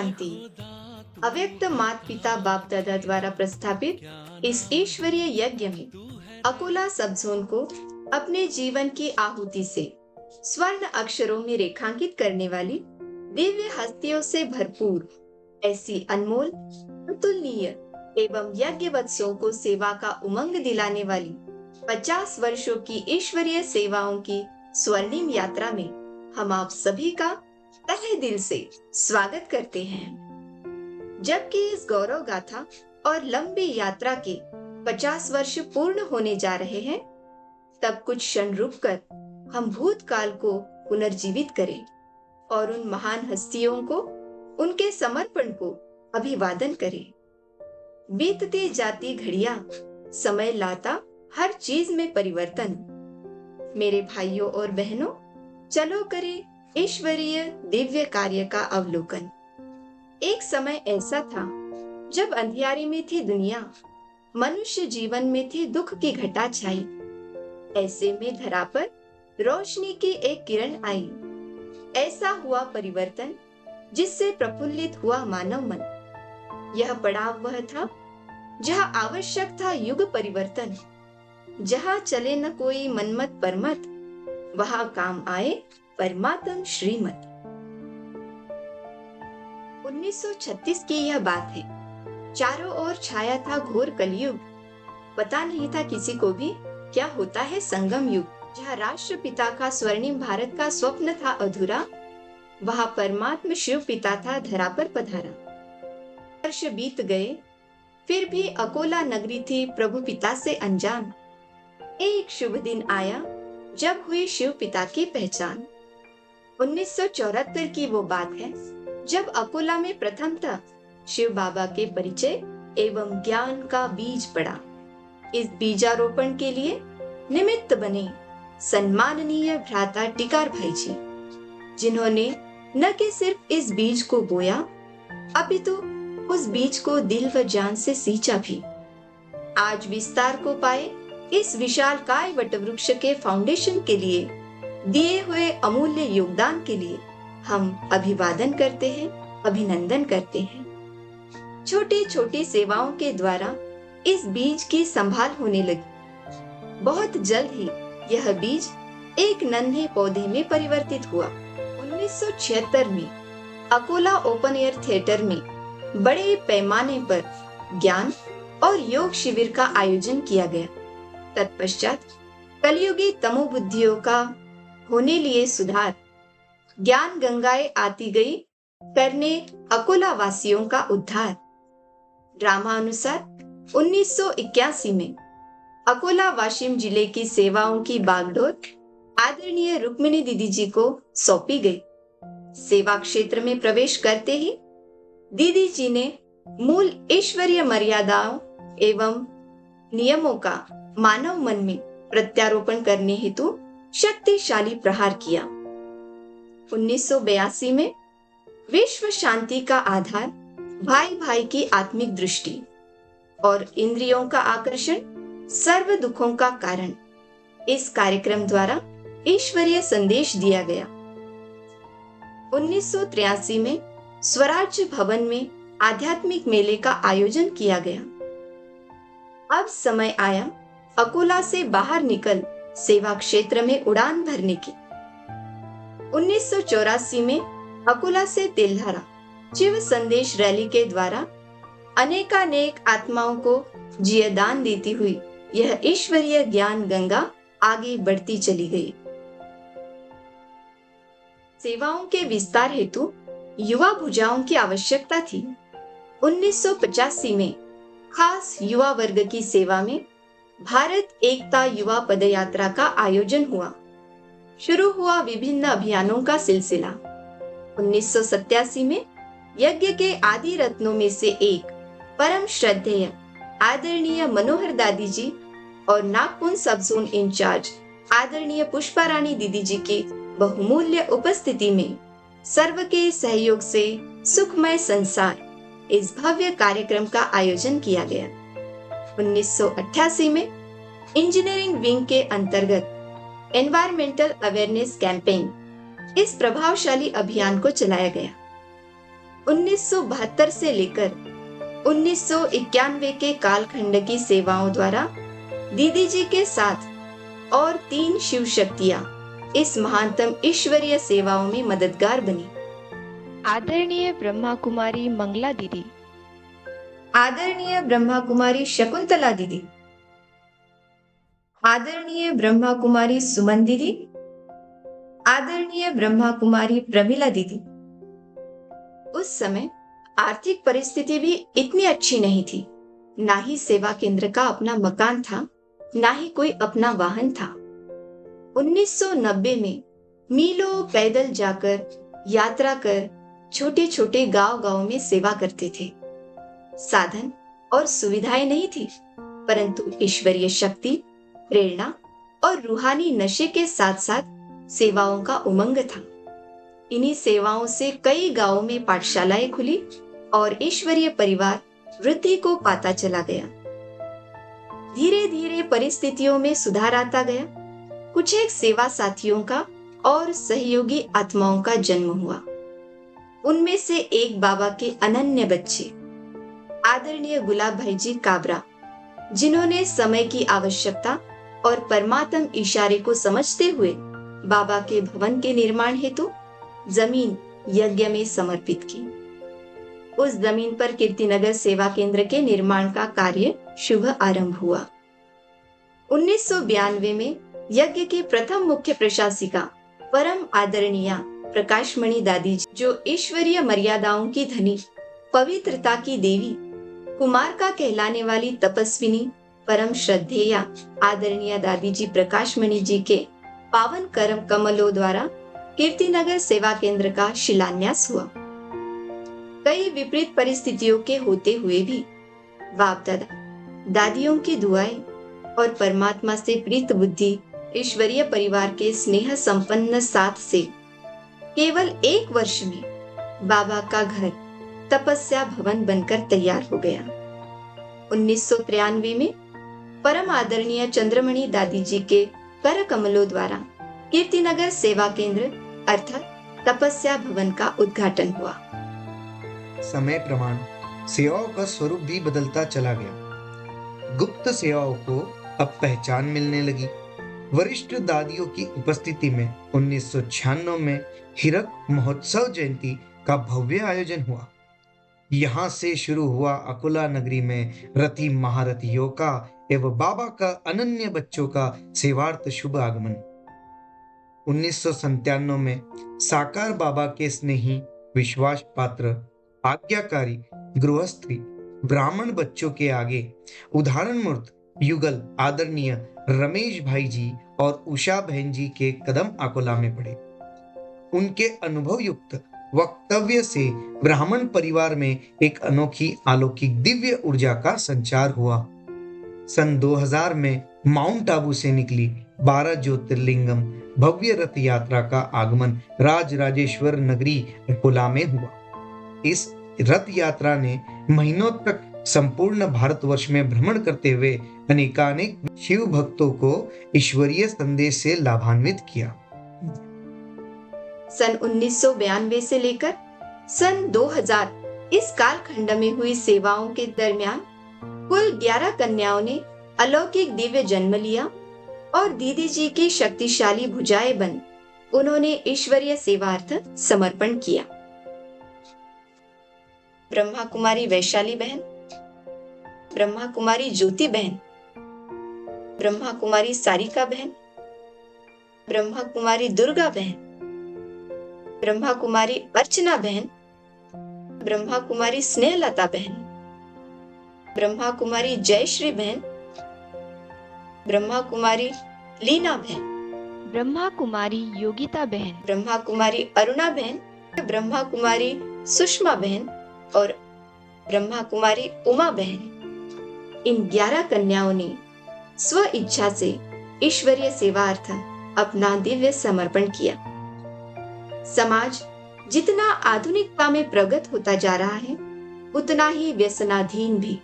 शांति। अव्यक्त माता पिता बाप दादा द्वारा प्रस्थापित इस ईश्वरीय यज्ञ में अकोला सब जोन को अपने जीवन की आहुति से स्वर्ण अक्षरों में रेखांकित करने वाली दिव्य हस्तियों से भरपूर ऐसी अनमोल, अतुलनीय एवं यज्ञवत्सों को सेवा का उमंग दिलाने वाली 50 वर्षों की ईश्वरीय सेवाओं की स्वर्णिम यात्रा में हम आप सभी का तहे दिल से स्वागत करते हैं। जबकि इस गौरव गाथा और लंबी यात्रा के 50 वर्ष पूर्ण होने जा रहे हैं, तब कुछ क्षण रुककर हम भूतकाल को पुनर्जीवित करें और उन महान हस्तियों को, उनके समर्पण को अभिवादन करें। बीतती जाती घड़ियां समय लाता हर चीज में परिवर्तन। मेरे भाइयों और बहनों, चलो करें ईश्वरीय दिव्य कार्य का अवलोकन। एक समय ऐसा था जब अंधियारे में थी दुनिया, मनुष्य जीवन में थी दुख की घटा छाई। ऐसे में धरा पर रोशनी की एक किरण आई। ऐसा हुआ परिवर्तन जिससे प्रफुल्लित हुआ मानव मन। यह पड़ाव वह था जहां आवश्यक था युग परिवर्तन। जहां चले न कोई मनमत परमत, वहां काम आए परमात्म श्रीमत। 1936 की यह बात है। चारों ओर छाया था घोर कलयुग। पता नहीं था किसी को भी क्या होता है संगम युग। जहाँ राष्ट्रपिता का स्वर्णिम भारत का स्वप्न था अधूरा, वहां परमात्म शिव पिता था धरा पर पधारा। वर्ष बीत गए, फिर भी अकोला नगरी थी प्रभु पिता से अनजान। एक शुभ दिन आया जब हुई शिव पिता की पहचान। 1974 की वो बात है जब अकोला में प्रथमतः शिव बाबा के परिचय एवं ज्ञान का बीज पड़ा। इस बीजारोपण के लिए निमित्त बने सम्माननीय भ्राता टिकार भाई जी, जिन्होंने न कि सिर्फ इस बीज को बोया, अपितु उस बीज को दिल व जान से सींचा भी। आज विस्तार को पाए इस विशाल काय वटवृक्ष के फाउंडेशन के लिए दिए हुए अमूल्य योगदान के लिए हम अभिवादन करते हैं, अभिनंदन करते हैं। छोटी छोटी सेवाओं के द्वारा इस बीज की संभाल होने लगी। बहुत जल्द ही यह बीज एक नन्हे पौधे में परिवर्तित हुआ। 1976 में अकोला ओपन एयर थिएटर में बड़े पैमाने पर ज्ञान और योग शिविर का आयोजन किया गया। तत्पश्चात कलयुगी तमोबुद्धियों का होने लिए सुधार, ज्ञान गंगाएं आती गई करने अकोला वासियों का उद्धार। ड्रामानुसार 1981 में अकोला वाशिम जिले की सेवाओं की बागडोर आदरणीय रुक्मिणी दीदी जी को सौंपी गई। सेवा क्षेत्र में प्रवेश करते ही दीदी जी ने मूल ईश्वरीय मर्यादाओं एवं नियमों का मानव मन में प्रत्यारोपण करने हेतु शक्तिशाली प्रहार किया। 1982 में विश्व शांति का आधार भाई भाई की आत्मिक दृष्टि और इंद्रियों का आकर्षण सर्व दुखों का कारण, इस कार्यक्रम द्वारा ईश्वरीय संदेश दिया गया। 1983 में स्वराज्य भवन में आध्यात्मिक मेले का आयोजन किया गया। अब समय आया अकोला से बाहर निकल सेवा क्षेत्र में उड़ान भरने की। 1984 में अकोला से तेल्हारा शिव संदेश रैली के द्वारा अनेकानेक आत्माओं को जीवदान देती हुई यह ईश्वरीय ज्ञान गंगा आगे बढ़ती चली गई। सेवाओं के विस्तार हेतु युवा भुजाओं की आवश्यकता थी। 1985 में खास युवा वर्ग की सेवा में भारत एकता युवा पदयात्रा का आयोजन हुआ। शुरू हुआ विभिन्न अभियानों का सिलसिला। 1987 में यज्ञ के आदि रत्नों में से एक परम श्रद्धेय आदरणीय मनोहर दादी जी और नागपुर सब जोन इंचार्ज आदरणीय पुष्पा रानी दीदी जी की बहुमूल्य उपस्थिति में सर्व के सहयोग से सुखमय संसार इस भव्य कार्यक्रम का आयोजन किया गया। 1988 में इंजीनियरिंग विंग के अंतर्गत एनवायरमेंटल अवेयरनेस कैंपेन इस प्रभावशाली अभियान को चलाया गया। 1972 से लेकर 1991 के कालखंड की सेवाओं द्वारा दीदी जी के साथ और 3 शिव शक्तियां इस महानतम ईश्वरीय सेवाओं में मददगार बनी। आदरणीय ब्रह्मा कुमारी मंगला दीदी, आदरणीय ब्रह्मा कुमारी शकुंतला दीदी, आदरणीय ब्रह्मा कुमारी सुमन दीदी, आदरणीय ब्रह्मा कुमारी प्रमिला दीदी। उस समय आर्थिक परिस्थिति भी इतनी अच्छी नहीं थी। ना ही सेवा केंद्र का अपना मकान था, ना ही कोई अपना वाहन था। 1990 में मीलों पैदल जाकर यात्रा कर छोटे छोटे गांव में सेवा करते थे। साधन और सुविधाएं नहीं थी, परंतु ईश्वरीय शक्ति, प्रेरणा और रूहानी नशे के साथ साथ सेवाओं का उमंग था। इन्हीं सेवाओं से कई गांवों में पाठशालाएं खुली और ईश्वरीय परिवार वृद्धि को पाता चला गया। धीरे धीरे परिस्थितियों में सुधार आता गया। कुछ एक सेवा साथियों का और सहयोगी आत्माओं का जन्म हुआ। उनमें से एक बाबा के अनन्य बच्चे आदरणीय गुलाब भाई जी काबरा, जिन्होंने समय की आवश्यकता और परमात्म इशारे को समझते हुए बाबा के भवन के निर्माण हेतु जमीन यज्ञ में समर्पित की। उस जमीन पर कीर्तिनगर सेवा केंद्र के निर्माण का कार्य शुभ आरंभ हुआ। 1992 में यज्ञ की प्रथम मुख्य प्रशासिका परम आदरणीय प्रकाशमणि दादी जी, जो ईश्वरीय मर्यादाओं की धनी, पवित्रता की देवी, कुमार का कहलाने वाली तपस्विनी, परम श्रद्धेया आदरणीय दादी जी प्रकाशमणि जी के पावन कर्म कमलों द्वारा कीर्तिनगर सेवा केंद्र का शिलान्यास हुआ। कई विपरीत परिस्थितियों के होते हुए भी बाप दादा, दादियों की दुआएं और परमात्मा से प्रीत बुद्धि ईश्वरीय परिवार के स्नेह संपन्न साथ से केवल 1 वर्ष में बाबा का घर तपस्या भवन बनकर तैयार हो गया। 1993 में परम आदरणीय चंद्रमणि दादी जी के कर कमलों द्वारा कीर्तिनगर सेवा केंद्र अर्थात तपस्या भवन का उद्घाटन हुआ। समय प्रमाण सेवाओं का स्वरूप भी बदलता चला गया। गुप्त सेवाओं को अब पहचान मिलने लगी। वरिष्ठ दादियों की उपस्थिति में 1996 में हीरक महोत्सव जयंती का भव्य आयोजन हुआ। यहाँ से शुरू हुआ अकोला नगरी में रति महारथियों का एवं बाबा का अनन्य बच्चों का सेवार्थ शुभ आगमन। 1997 में साकार बाबा के स्नेही, विश्वास पात्र, आज्ञाकारी, गृहस्थी, ब्राह्मण बच्चों के आगे उदाहरण मूर्त युगल आदरणीय रमेश भाई जी और उषा बहन जी के कदम अकोला में पड़े। उनके अनुभव युक्त वक्तव्य से ब्राह्मण परिवार में एक अनोखी अलौकिक दिव्य ऊर्जा का संचार हुआ। सन 2000 में माउंट आबू से निकली 12 ज्योतिर्लिंगम भव्य रथ यात्रा का आगमन राजराजेश्वर नगरी अकोला में हुआ। इस रथ यात्रा ने महीनों तक संपूर्ण भारतवर्ष में भ्रमण करते हुए अनेकानेक शिव भक्तों को ईश्वरीय संदेश से लाभान्वित किया। सन 1992 से लेकर सन 2000 इस कालखंड में हुई सेवाओं के दरमियान कुल 11 कन्याओं ने अलौकिक दिव्य जन्म लिया और दीदी जी की शक्तिशाली भुजाएं बन उन्होंने ईश्वरीय सेवार्थ समर्पण किया। ब्रह्मा कुमारी वैशाली बहन, ब्रह्मा कुमारी ज्योति बहन, ब्रह्मा कुमारी सारिका बहन, ब्रह्मा कुमारी दुर्गा बहन, ब्रह्मा कुमारी अर्चना बहन, ब्रह्मा कुमारी स्नेहलता बहन, ब्रह्मा कुमारी जयश्री बहन, ब्रह्मा कुमारी लीना बहन, ब्रह्मा कुमारी योगिता बहन, ब्रह्मा कुमारी अरुणा बहन, ब्रह्मा कुमारी सुषमा बहन और ब्रह्मा कुमारी उमा बहन। इन 11 कन्याओं ने स्व इच्छा से ईश्वरीय सेवार्थ अपना दिव्य समर्पण किया। समाज जितना आधुनिकता में प्रगत होता जा रहा है, उतना ही व्यसनाधीन भी।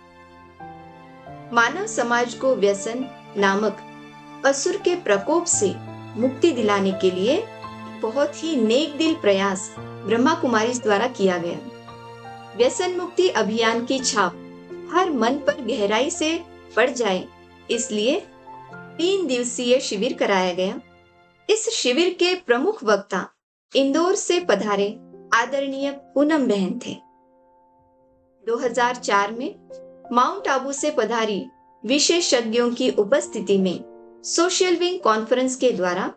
मानव समाज को व्यसन नामक असुर के प्रकोप से मुक्ति दिलाने के लिए बहुत ही नेक दिल प्रयास ब्रह्मा कुमारी द्वारा किया गया। व्यसन मुक्ति अभियान की छाप हर मन पर गहराई से पड़ जाए, इसलिए 3 दिवसीय शिविर कराया गया। इस शिविर के प्रमुख वक्ता इंदौर से पधारे आदरणीय पूनम बहन थे। 2004 में माउंट आबू से पधारी विशेषज्ञों की उपस्थिति में सोशल विंग कॉन्फ्रेंस के द्वारा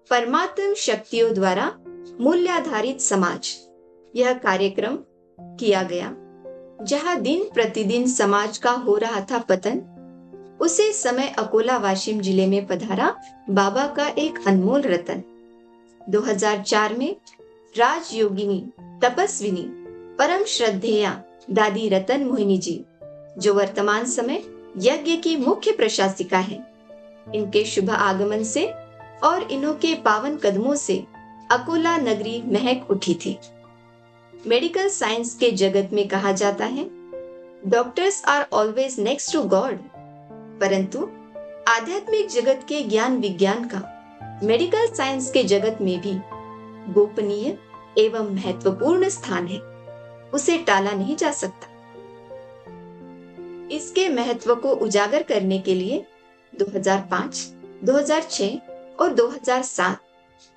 परमात्म शक्तियों द्वारा मूल्याधारित समाज यह कार्यक्रम किया गया, जहां दिन प्रतिदिन समाज का हो रहा था पतन। उसी समय अकोला वाशिम जिले में पधारा बाबा का एक अनमोल रतन। 2004 में राजयोगिनी तपस्विनी परम श्रद्धेया दादी रतन मोहिनी जी, जो वर्तमान समय यज्ञ की मुख्य प्रशासिका है, इनके शुभ आगमन से और इन्हों के पावन कदमों से अकोला नगरी महक उठी थी। मेडिकल साइंस के जगत में कहा जाता है, doctors are always next to God, परंतु आध्यात्मिक जगत के ज्ञान विज्ञान का मेडिकल साइंस के जगत में भी गोपनीय एवं महत्वपूर्ण स्थान है, उसे टाला नहीं जा सकता। इसके महत्व को उजागर करने के लिए 2005, 2006 और 2007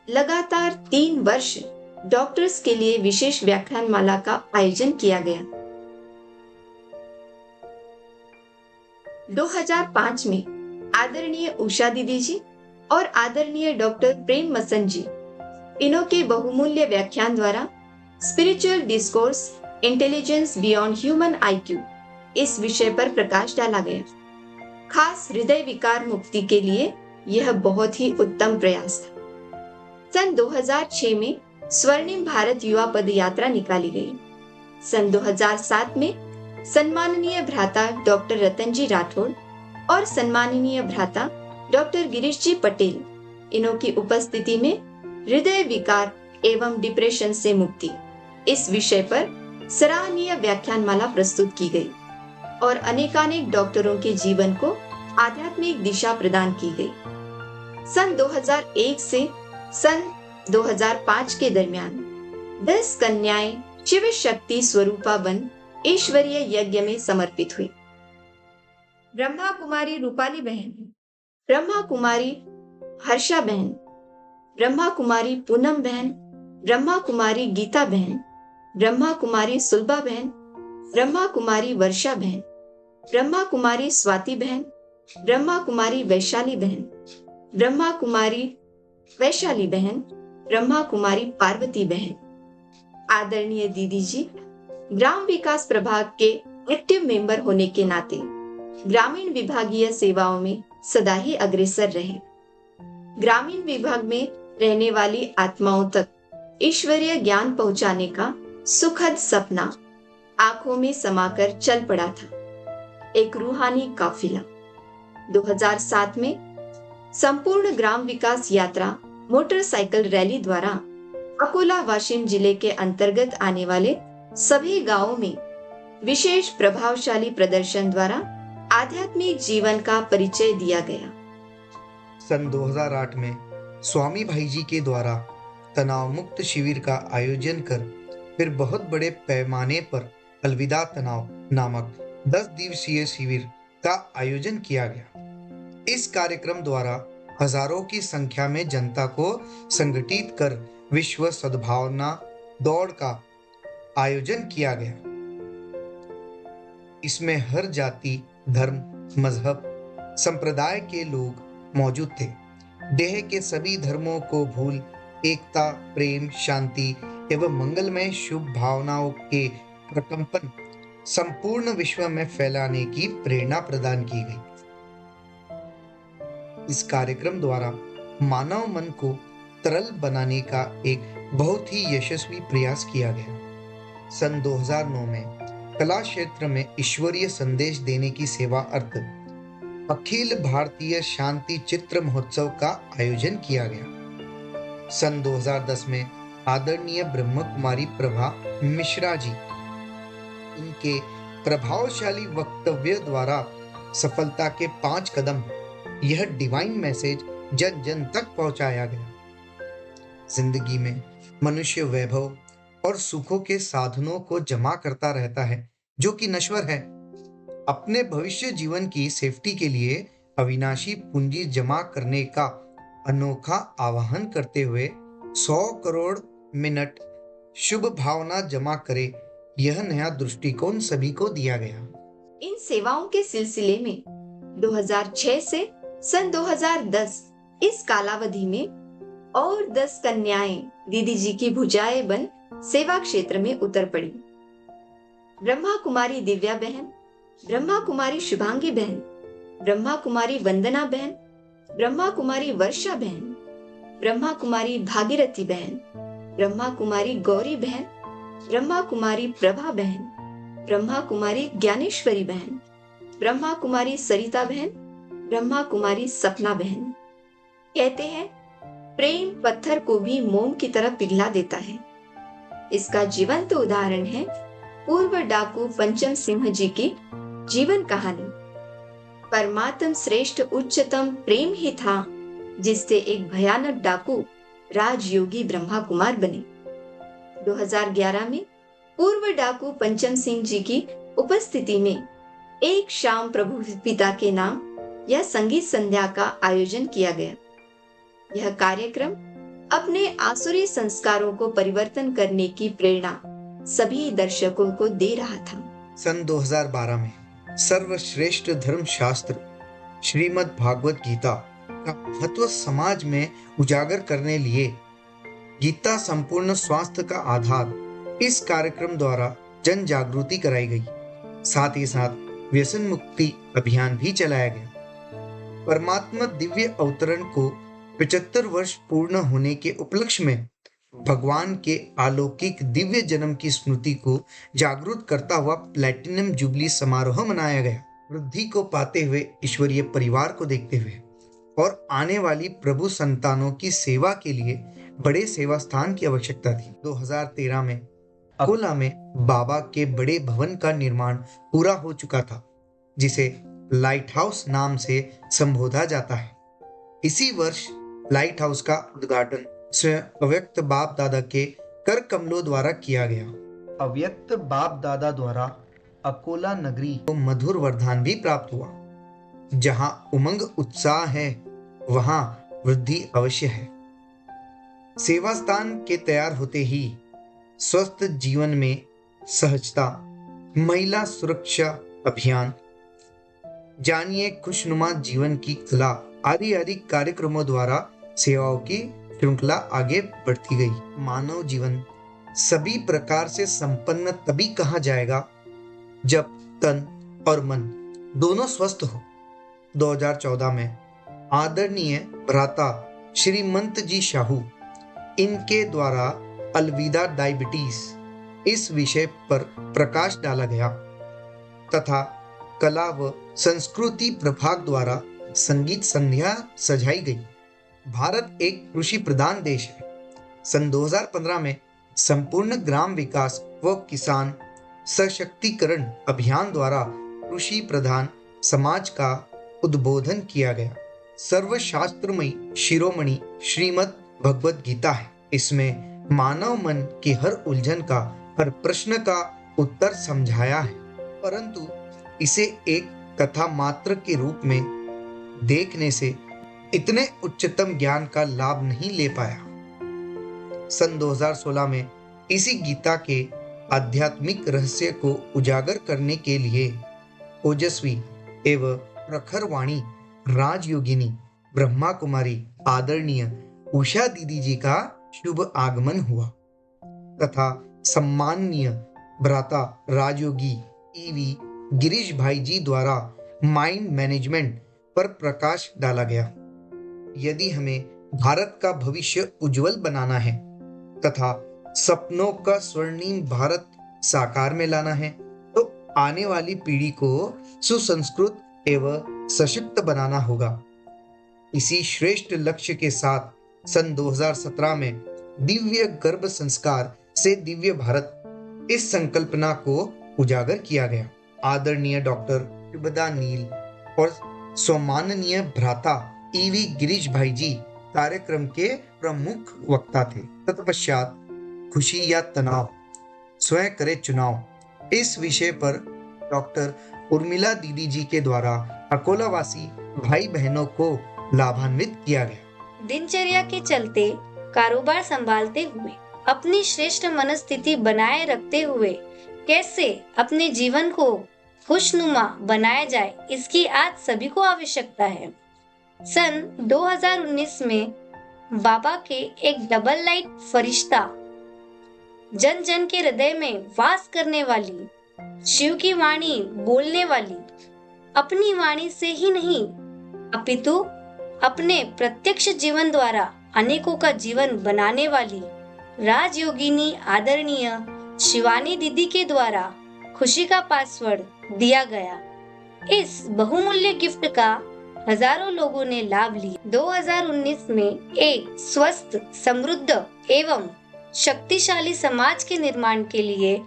लगातार 3 वर्ष डॉक्टर्स के लिए विशेष व्याख्यानमाला का आयोजन किया गया। 2005 में आदरणीय उषा दीदी जी और आदरणीय डॉक्टर प्रेम मसन जी, इन्हों के बहुमूल्य व्याख्यान द्वारा spiritual discourse intelligence beyond human IQ इस विषय पर प्रकाश डाला गया। खास हृदय विकार मुक्ति के लिए यह बहुत ही उत्तम प्रयास था। सन 2006 में स्वर्णिम भारत युवा पद यात्रा निकाली गई। सन 2007 में सम्माननीय भ्राता डॉक्टर रतन जी राठौड़ और सम्माननीय भ्राता डॉक्टर गिरीश जी पटेल, इन्हों की उपस्थिति में हृदय विकार एवं डिप्रेशन से मुक्ति इस विषय पर सराहनीय व्याख्यानमाला प्रस्तुत की गई और अनेकानेक डॉक्टरों के जीवन को आध्यात्मिक दिशा प्रदान की गई। सन 2001 से सन 2005 के दरमियान 10 कन्याएं शिव शक्ति स्वरूपा बन ईश्वरीय यज्ञ में समर्पित हुई। ब्रह्मा कुमारी रूपाली बहन, ब्रह्मा कुमारी हर्षा बहन, ब्रह्मा कुमारी पूनम बहन, ब्रह्मा कुमारी गीता बहन, ब्रह्मा कुमारी सुलभा बहन, ब्रह्मा कुमारी वर्षा बहन, ब्रह्मा कुमारी स्वाति बहन, ब्रह्मा कुमारी वैशाली बहन, ब्रह्मा कुमारी वैशाली बहन, ब्रह्मा कुमारी पार्वती बहन। आदरणीय दीदी जी ग्राम विकास प्रभाग के एक्टिव मेंबर होने के नाते ग्रामीण विभागीय सेवाओं में सदा ही अग्रसर रहे। ग्रामीण विभाग में रहने वाली आत्माओं तक ईश्वरीय ज्ञान पहुंचाने का सुखद सपना आंखों में समाकर चल पड़ा था। एक रूहानी काफिला 2007 में संपूर्ण ग्राम विकास यात्रा मोटरसाइकिल रैली द्वारा अकोला वाशिम जिले के अंतर्गत आने वाले सभी गांवों में विशेष प्रभावशाली प्रदर्शन द्वारा आध्यात्मिक जीवन का परिचय दिया गया। सन 2008 में स्वामी भाई जी के द्वारा तनाव मुक्त शिविर का आयोजन कर फिर बहुत बड़े पैमाने पर अलविदा तनाव नामक 10 दिवसीय शिविर का आयोजन किया गया। इस कार्यक्रम द्वारा हजारों की संख्या में जनता को संगठित कर विश्व सद्भावना दौड़ का आयोजन किया गया। इसमें हर जाति, धर्म, मजहब, संप्रदाय के लोग मौजूद थे। देह के सभी धर्मों को भूल एकता, प्रेम, शांति एवं मंगलमय शुभ भावनाओं के प्रकंपन संपूर्ण विश्व में फैलाने की प्रेरणा प्रदान की गई। इस कार्यक्रम द्वारा मानव मन को तरल बनाने का एक बहुत ही यशस्वी प्रयास किया गया। सन 2009 में कला क्षेत्र में ईश्वरीय संदेश देने की सेवा अर्थ अखिल भारतीय शांति चित्र महोत्सव का आयोजन किया गया। सन 2010 में आदरणीय ब्रह्म कुमारी प्रभा मिश्रा जी, इनके प्रभावशाली वक्तव्य द्वारा सफलता के 5 कदम यह डिवाइन मैसेज जन जन तक पहुंचाया गया। जिंदगी में मनुष्य वैभव और सुखों के साधनों को जमा करता रहता है जो कि नश्वर है। अपने भविष्य जीवन की सेफ्टी के लिए अविनाशी पूंजी जमा करने का अनोखा आह्वान करते हुए 100 करोड़ मिनट शुभ भावना जमा करे, यह नया दृष्टिकोण सभी को दिया गया। इन सेवाओं के सिलसिले में 2006 से सन 2010 इस कालावधि में और 10 कन्याएं दीदी जी की भुजाएं बन सेवा क्षेत्र में उतर पड़ी। ब्रह्मा कुमारी दिव्या बहन, ब्रह्मा कुमारी शुभांगी बहन, ब्रह्मा कुमारी वंदना बहन, ब्रह्मा कुमारी वर्षा बहन, ब्रह्मा कुमारी भागीरथी बहन, ब्रह्मा कुमारी गौरी बहन, ब्रह्मा कुमारी प्रभा बहन, ब्रह्मा कुमारी ज्ञानेश्वरी बहन, ब्रह्मा कुमारी सरिता बहन, ब्रह्मा कुमारी सपना बहन। कहते हैं प्रेम पत्थर को भी मोम की तरह पिघला देता है। इसका जीवंत उदाहरण है पूर्व डाकू पंचम सिंह जी की जीवन कहानी। परमात्म श्रेष्ठ उच्चतम प्रेम ही था जिससे एक भयानक डाकू राजयोगी ब्रह्मा कुमार बने। 2011 में पूर्व डाकू पंचम सिंह जी की उपस्थिति में एक शाम प्रभु पिता के नाम यह संगीत संध्या का आयोजन किया गया। यह कार्यक्रम अपने आसुरी संस्कारों को परिवर्तन करने की प्रेरणा सभी दर्शकों को दे रहा था। सन 2012 में सर्वश्रेष्ठ धर्म शास्त्र श्रीमद् भागवत गीता का महत्व समाज में उजागर करने लिए गीता संपूर्ण स्वास्थ्य का आधार इस कार्यक्रम द्वारा जन जागृति कराई गई। साथ ही साथ व्यसन मुक्ति अभियान भी चलाया गया। परमात्मा दिव्य अवतरण को 75 वर्ष पूर्ण होने के उपलक्ष्य में भगवान के अलौकिक दिव्य जन्म की स्मृति को जागरूक करता हुआ प्लैटिनम जुबली समारोह मनाया गया। वृद्धि को पाते हुए ईश्वरीय परिवार को देखते हुए और आने वाली प्रभु संतानों की सेवा के लिए बड़े सेवा स्थान की आवश्यकता थी। 2013 में अकोला में बाबा के बड़े भवन का निर्माण पूरा हो चुका था, जिसे लाइट हाउस नाम से संबोधा जाता है। इसी वर्ष लाइट हाउस का उद्घाटन स्वयं अव्यक्त बाप दादा के कर कमलों द्वारा किया गया। अव्यक्त बाप दादा द्वारा अकोला नगरी को मधुर वरदान भी प्राप्त हुआ। जहां उमंग उत्साह है वहां वृद्धि अवश्य है। सेवा स्थान के तैयार होते ही स्वस्थ जीवन में सहजता, महिला सुरक्षा अभियान, जानिए खुशनुमा जीवन की कला आदि कार्यक्रमों द्वारा सेवाओं की श्रृंखला आगे बढ़ती गई। मानव जीवन सभी प्रकार से संपन्न तभी कहा जाएगा जब तन और मन दोनों स्वस्थ हो। 2014 में आदरणीय भ्राता श्रीमंत जी शाहू इनके द्वारा अलविदा डायबिटीज इस विषय पर प्रकाश डाला गया तथा कला व संस्कृति प्रभाग द्वारा संगीत संध्या सजाई गई। भारत एक कृषि प्रधान देश है। सन 2015 में संपूर्ण ग्राम विकास व किसान सशक्तिकरण अभियान द्वारा कृषि प्रधान समाज का उद्बोधन किया गया। सर्वशास्त्रमयी शिरोमणि श्रीमद् भगवत गीता है। इसमें मानव मन की हर उलझन का, हर प्रश्न का उत्तर समझाया है, परंतु इसे एक कथा मात्र के रूप में देखने से इतने उच्चतम ज्ञान का लाभ नहीं ले पाया। सन 2016 में इसी गीता के आध्यात्मिक रहस्य को उजागर करने के लिए ओजस्वी एवं प्रखर वाणी राजयोगिनी ब्रह्मा कुमारी आदरणीय उषा दीदी जी का शुभ आगमन हुआ तथा सम्माननीय भ्राता राजयोगी ईवी गिरीश भाई जी द्वारा माइंड मैनेजमेंट पर प्रकाश डाला गया। यदि हमें भारत का भविष्य उज्जवल बनाना है तथा सपनों का स्वर्णिम भारत साकार में लाना है तो आने वाली पीढ़ी को सुसंस्कृत एवं सशक्त बनाना होगा। इसी श्रेष्ठ लक्ष्य के साथ सन 2017 में दिव्य गर्भ संस्कार से दिव्य भारत इस संकल्पना को उजागर किया गया। आदरणीय डॉक्टर शिवदा नील और सम्माननीय भ्राता ईवी गिरीश भाई जी कार्यक्रम के प्रमुख वक्ता थे। तत्पश्चात खुशी या तनाव, स्वयं करे चुनाव। इस विषय पर डॉक्टर उर्मिला दीदी जी के द्वारा अकोलावासी भाई बहनों को लाभान्वित किया गया। दिनचर्या के चलते कारोबार संभालते हुए अपनी श्रेष्ठ मनस्थिति बनाए रखते हुए कैसे अपने जीवन को खुशनुमा बनाया जाए, इसकी आज सभी को आवश्यकता है। सन 2019 में बाबा के एक डबल लाइट फरिश्ता, जन जन के हृदय में वास करने वाली, शिव की वाणी बोलने वाली, अपनी वाणी से ही नहीं अपितु अपने प्रत्यक्ष जीवन द्वारा अनेकों का जीवन बनाने वाली राजयोगिनी आदरणीय शिवानी दीदी के द्वारा खुशी का पासवर्ड दिया गया। इस बहुमूल्य गिफ्ट का हजारों लोगों ने लाभ लिया। 2019 में एक स्वस्थ, समृद्ध एवं शक्तिशाली समाज के निर्माण के लिए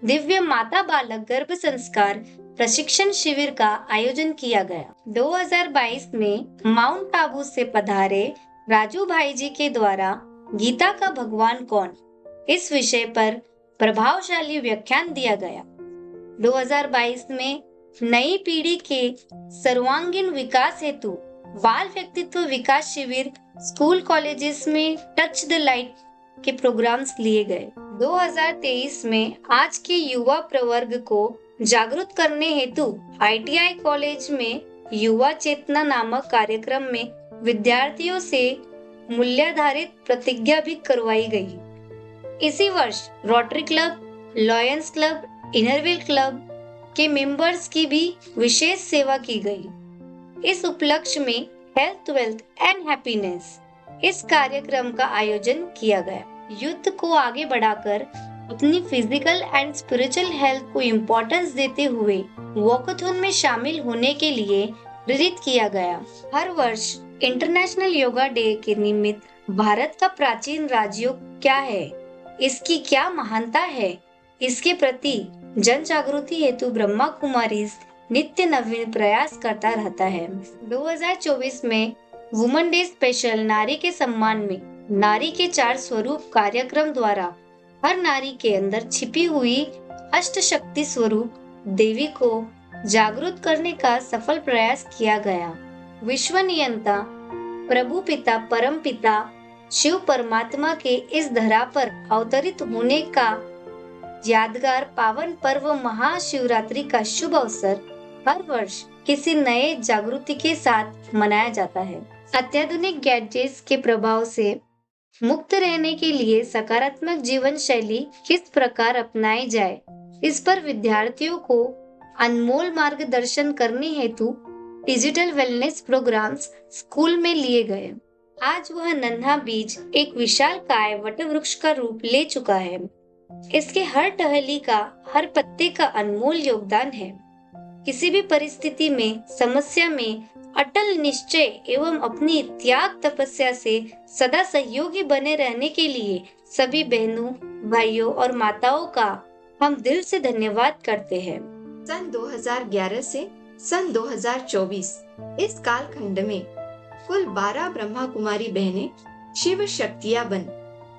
दिव्य माता बालक गर्भ संस्कार प्रशिक्षण शिविर का आयोजन किया गया। 2022 में माउंट आबू से पधारे राजू भाई जी के द्वारा गीता का भगवान कौन, इस विषय पर प्रभावशाली व्याख्यान दिया गया। 2022 में नई पीढ़ी के सर्वांगीण विकास हेतु बाल व्यक्तित्व विकास शिविर स्कूल कॉलेजेस में टच द लाइट के प्रोग्राम्स लिए गए। 2023 में आज के युवा प्रवर्ग को जागरूक करने हेतु ITI कॉलेज में युवा चेतना नामक कार्यक्रम में विद्यार्थियों से मूल्याधारित प्रतिज्ञा भी करवाई गई। इसी वर्ष rotary club, lions club, Inner Wheel club के मेंबर्स की भी विशेष सेवा की गई। इस उपलक्ष्य में हेल्थ, वेल्थ एंड हैप्पीनेस इस कार्यक्रम का आयोजन किया गया। युद्ध को आगे बढ़ाकर अपनी फिजिकल एंड स्पिरिचुअल हेल्थ को इम्पोर्टेंस देते हुए वॉकथॉन में शामिल होने के लिए प्रेरित किया गया। हर वर्ष इंटरनेशनल योगा डे के निमित्त भारत का प्राचीन राजयोग क्या है, इसकी क्या महानता है, इसके प्रति जन जागृति हेतु ब्रह्मा कुमारी नित्य नवीन प्रयास करता रहता है। 2024 में वुमेन डे स्पेशल नारी के सम्मान में नारी के 4 स्वरूप कार्यक्रम द्वारा हर नारी के अंदर छिपी हुई अष्ट शक्ति स्वरूप देवी को जागृत करने का सफल प्रयास किया गया। विश्व नियंता प्रभु पिता परम पिता शिव परमात्मा के इस धरा पर अवतरित होने का यादगार पावन पर्व महाशिवरात्रि का शुभ अवसर हर वर्ष किसी नए जागृति के साथ मनाया जाता है। अत्याधुनिक गैजेट्स के प्रभाव से मुक्त रहने के लिए सकारात्मक जीवन शैली किस प्रकार अपनाई जाए, इस पर विद्यार्थियों को अनमोल मार्गदर्शन करने हेतु डिजिटल वेलनेस प्रोग्राम्स स्कूल में लिए गए। आज वह नन्हा बीज एक विशालकाय वटवृक्ष का रूप ले चुका है। इसके हर टहली का, हर पत्ते का अनमोल योगदान है। किसी भी परिस्थिति में, समस्या में अटल निश्चय एवं अपनी त्याग तपस्या से सदा सहयोगी बने रहने के लिए सभी बहनों, भाइयों और माताओं का हम दिल से धन्यवाद करते हैं। सन 2011 से सन 2024 इस कालखंड में कुल 12 ब्रह्मा कुमारी बहनें शिव शक्तियां बन,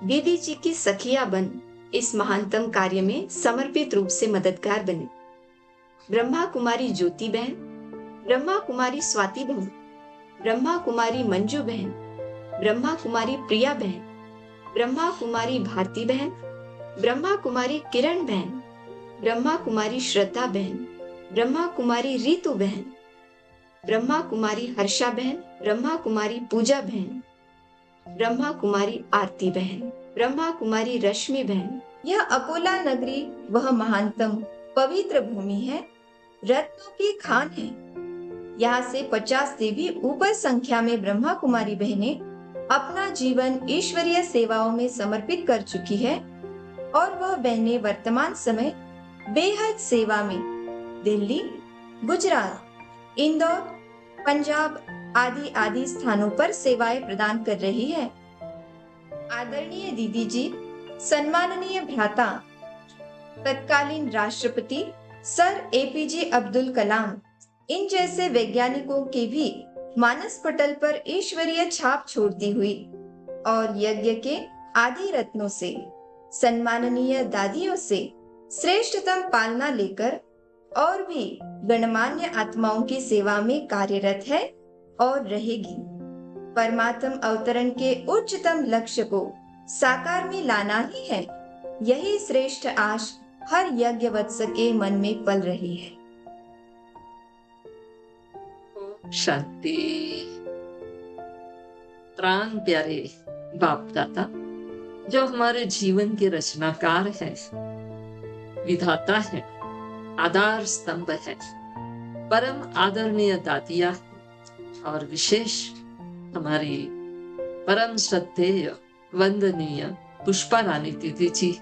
दीदी जी की सखियां बन इस महानतम कार्य में समर्पित रूप से मददगार बने। ब्रह्मा कुमारी ज्योति बहन, ब्रह्मा कुमारी स्वाति बहन, ब्रह्मा कुमारी मंजू बहन, ब्रह्मा कुमारी प्रिया बहन, ब्रह्मा कुमारी भारती बहन, ब्रह्मा कुमारी किरण बहन, ब्रह्मा कुमारी श्रद्धा बहन, ब्रह्मा कुमारी रीतु बहन, ब्रह्मा कुमारी हर्षा बहन, ब्रह्मा कुमारी पूजा बहन, ब्रह्मा कुमारी आरती बहन, ब्रह्मा कुमारी रश्मि बहन। यह अकोला नगरी वह महानतम पवित्र भूमि है, रत्नों की खान है। यहाँ से 50 से भी ऊपर संख्या में ब्रह्मा कुमारी बहनें अपना जीवन ईश्वरीय सेवाओं में समर्पित कर चुकी है और वह बहनें वर्तमान समय बेहद सेवा में दिल्ली, गुजरात, इंदौर, पंजाब आदि आदि स्थानों पर सेवाएं प्रदान कर रही है। आदरणीय दीदी जी, सम्माननीय भ्राता तत्कालीन राष्ट्रपति सर APJ अब्दुल कलाम, इन जैसे वैज्ञानिकों के भी मानस पटल पर ईश्वरीय छाप छोड़ती हुई और यज्ञ के आदि रत्नों से सम्माननीय दादियों से श्रेष्ठतम पालना लेकर और भी गणमान्य आत्माओं की सेवा में कार्यरत है और रहेगी। परमात्म अवतरण के उच्चतम लक्ष्य को साकार में लाना ही है, यही श्रेष्ठ आश हर यज्ञवत्स के मन में पल रही है। शांति। प्राण प्यारे बाप दादा, जो हमारे जीवन के रचनाकार हैं, विधाता हैं, आधार स्तंभ है, परम आदरणीय दादिया और विशेष हमारी परम श्रद्धेय वंदनीय पुष्पा रानी दीदी जी,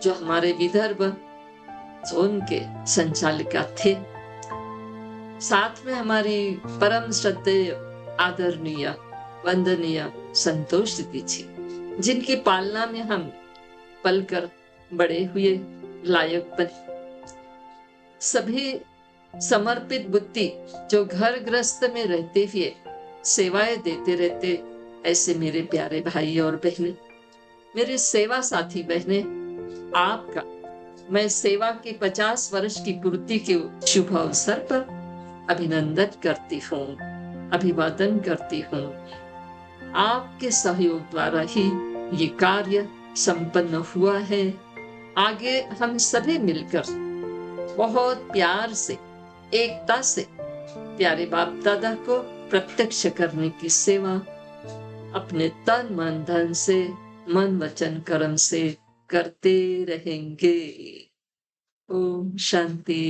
जो हमारे विदर्भ जोन के संचालिका थे, साथ में हमारी परम श्रद्धेय आदरणीय वंदनीय संतोष दीदी जी, जिनकी पालना में हम पलकर बड़े हुए, लायक बने। सभी समर्पित बुद्धि जो घर गृहस्थ में रहते हुए सेवाएं देते रहते, ऐसे मेरे प्यारे भाई और बहनें, मेरे सेवा साथी बहनें, आपका मैं सेवा के 50 वर्ष की पूर्ति के शुभ अवसर पर अभिनंदन करती हूँ, अभिवादन करती हूँ। आपके सहयोग द्वारा ही ये कार्य संपन्न हुआ है। आगे हम सभी मिलकर बहुत प्यार से, एकता से प्यारे बाप दादा को प्रत्यक्ष करने की सेवा अपने तन मन धन से, मन वचन कर्म से करते रहेंगे। ओम शांति।